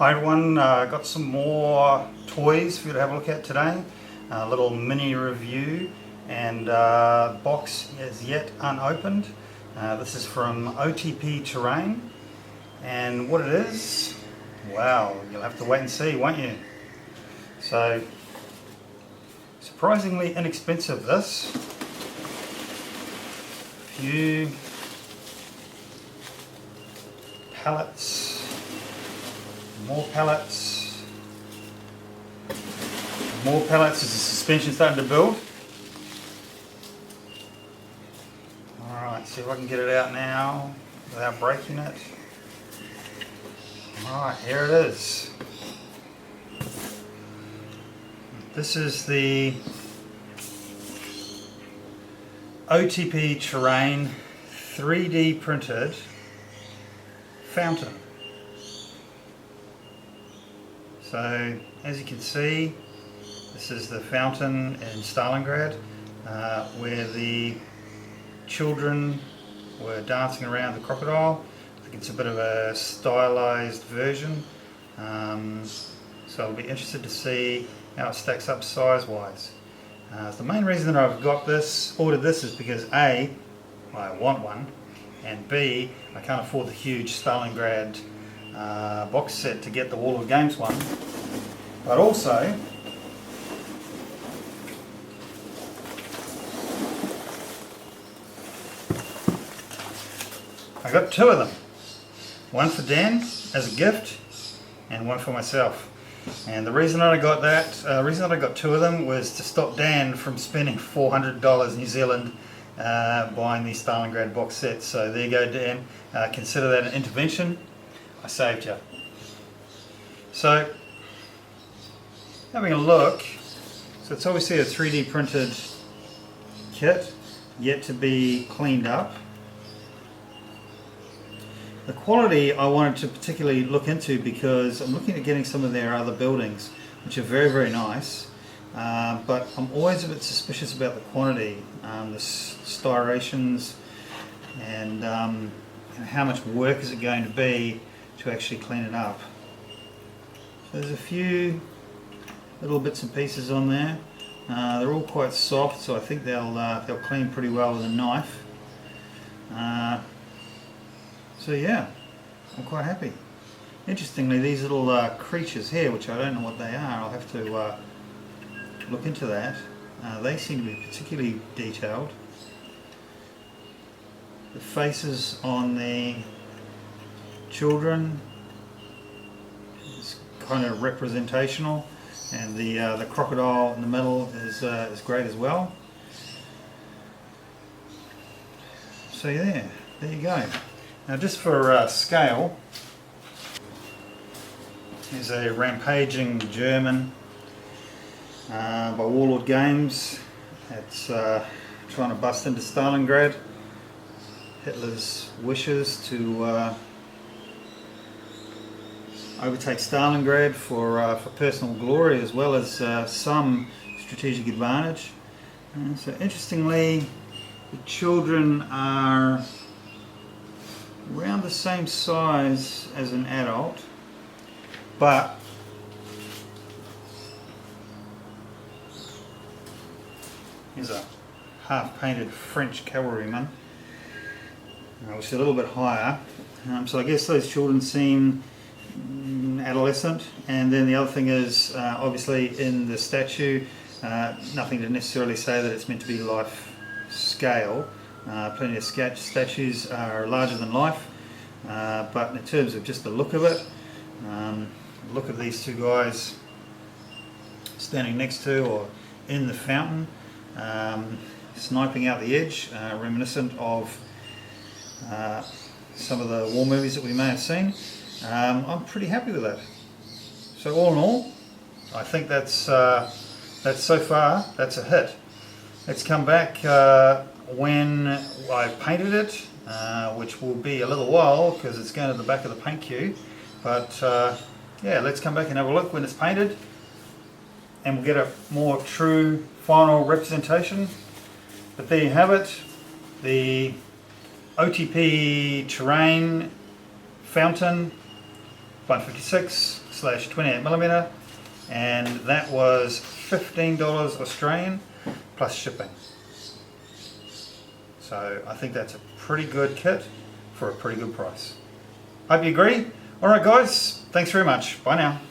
Hi everyone, got some more toys for you to have a look at today. A little mini review, and the box is yet unopened. This is from OTP Terrain, and what it is, wow, you'll have to wait and see, won't you? So, surprisingly inexpensive this. A few pallets. More pallets as the suspension's starting to build. Alright, see if I can get it out now without breaking it. Alright, here it is. This is the OTP Terrain 3D printed fountain. So, as you can see, this is the fountain in Stalingrad, where the children were dancing around the crocodile. I think it's a bit of a stylized version, so I'll be interested to see how it stacks up size-wise. The main reason that I've ordered this is because A, I want one, and B, I can't afford the huge Stalingrad box set to get the valhallagames one, but also I got two of them, one for Dan as a gift and one for myself. And the reason that I got two of them was to stop Dan from spending $400 New Zealand buying these Stalingrad box sets. So there you go, Dan, consider that an intervention. I saved you. So, having a look, so it's obviously a 3D printed kit, yet to be cleaned up. The quality I wanted to particularly look into because I'm looking at getting some of their other buildings, which are very, very nice, but I'm always a bit suspicious about the quantity, the styrations, and how much work is it going to be to actually clean it up. So there's a few little bits and pieces on there. They're all quite soft, so I think they'll clean pretty well with a knife. So yeah, I'm quite happy. Interestingly, these little creatures here, which I don't know what they are, I'll have to look into that. They seem to be particularly detailed. The faces on the children is kind of representational, and the crocodile in the middle is great as well. So yeah, there you go. Now, just for scale, here's a rampaging German by valhallagames. It's trying to bust into Stalingrad. Hitler's wishes to overtake Stalingrad for personal glory as well as some strategic advantage. So interestingly, the children are around the same size as an adult, but here's a half-painted French cavalryman, which is a little bit higher. So I guess those children seem adolescent. And then the other thing is, obviously in the statue, nothing to necessarily say that it's meant to be life scale. Plenty of statues are larger than life, but in terms of just the look of it, look at these two guys standing next to or in the fountain, sniping out the edge, reminiscent of some of the war movies that we may have seen. I'm pretty happy with that. So all in all, I think that's so far, that's a hit. Let's come back when I've painted it, which will be a little while because it's going to the back of the paint queue. But yeah, let's come back and have a look when it's painted, and we'll get a more true final representation. But there you have it, the OTP Terrain Fountain 156 28mm, and that was $15 Australian plus shipping. So I think that's a pretty good kit for a pretty good price. Hope you agree. Alright guys, thanks very much. Bye now.